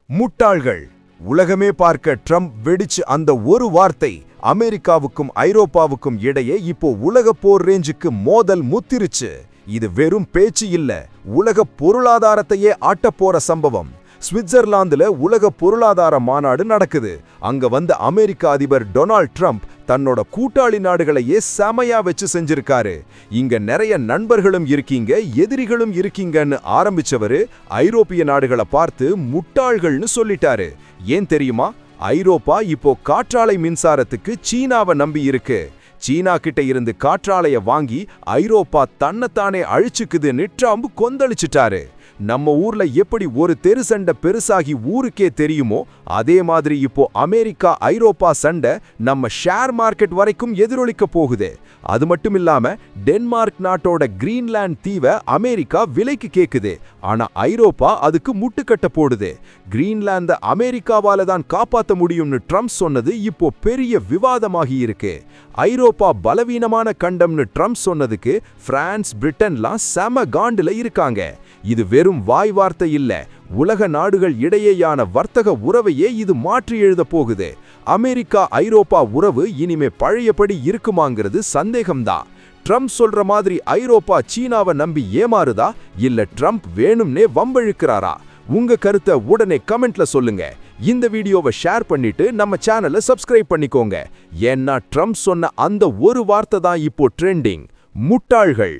முட்டாள்கள். உலகமே பார்க்க ட்ரம்ப் வெடிச்சு அந்த ஒரு வார்த்தை அமெரிக்காவுக்கும் ஐரோப்பாவுக்கும் இடையே இப்போ உலக போர் ரேஞ்சுக்கு மோதல் முத்திருச்சு. இது வெறும் பேச்சு இல்ல, உலக பொருளாதாரத்தையே ஆட்டப்போற சம்பவம். ஸ்விட்சர்லாந்துல உலக பொருளாதார மாநாடு நடக்குது. அங்க வந்த அமெரிக்க அதிபர் டொனால்ட் ட்ரம்ப் தன்னோட கூட்டாளி நாடுகளையே செமையா வச்சு செஞ்சிருக்காரு. இங்க நிறைய நண்பர்களும் இருக்கீங்க, எதிரிகளும் இருக்கீங்கன்னு ஆரம்பிச்சவரு ஐரோப்பிய நாடுகளை பார்த்து முட்டாள்கள்னு சொல்லிட்டாரு. ஏன் தெரியுமா? ஐரோப்பா இப்போ காற்றாலை மின்சாரத்துக்கு சீனாவை நம்பி இருக்கு. சீனா கிட்ட இருந்து காற்றாலைய வாங்கி ஐரோப்பா தன்னைத்தானே அழிச்சுக்குதுன்னு ட்ரம்ப் கொந்தளிச்சிட்டாரு. நம்ம ஊர்ல எப்படி ஒரு தெரு சண்டை பெருசாகி ஊருக்கே தெரியுமோ, அதே மாதிரி இப்போ அமெரிக்கா ஐரோப்பா சண்டை நம்ம ஷேர் மார்க்கெட் வரைக்கும் எதிரொலிக்க போகுது. அது மட்டும் இல்லாம டென்மார்க் நாட்டோட கிரீன்லாந்து தீவை அமெரிக்கா விலைக்கு கேக்குது. ஆனா ஐரோப்பா அதுக்கு முட்டுக்கட்ட போடுது. கிரீன்லாந்த அமெரிக்காவால தான் காப்பாத்த முடியும்னு ட்ரம்ப் சொன்னது இப்போ பெரிய விவாதமாகி இருக்கு. ஐரோப்பா பலவீனமான கண்டம்னு ட்ரம்ப் சொன்னதுக்கு பிரான்ஸ், பிரிட்டன்லாம் செம காண்டுல இருக்காங்க. இது வெறும் வாய் வார்த்தை இல்ல, உலக நாடுகள் இடையேயான வர்த்தக உறவையே இது மாற்றி எழுத போகுது. அமெரிக்கா ஐரோப்பா உறவு இனிமே பழையபடி இருக்குமாங்கிறது சந்தேகம்தான். ட்ரம்ப் சொல்ற மாதிரி ஐரோப்பா சீனாவை நம்பி ஏமாறுதா, இல்ல ட்ரம்ப் வேணும்னே வம்பிழுக்கிறாரா? உங்க கருத்தை உடனே கமெண்ட்ல சொல்லுங்க. இந்த வீடியோவை ஷேர் பண்ணிட்டு நம்ம சேனலை சப்ஸ்கிரைப் பண்ணிக்கோங்க. ஏன்னா ட்ரம்ப் சொன்ன அந்த ஒரு வார்த்தை தான் இப்போ ட்ரெண்டிங். முட்டாள்கள்.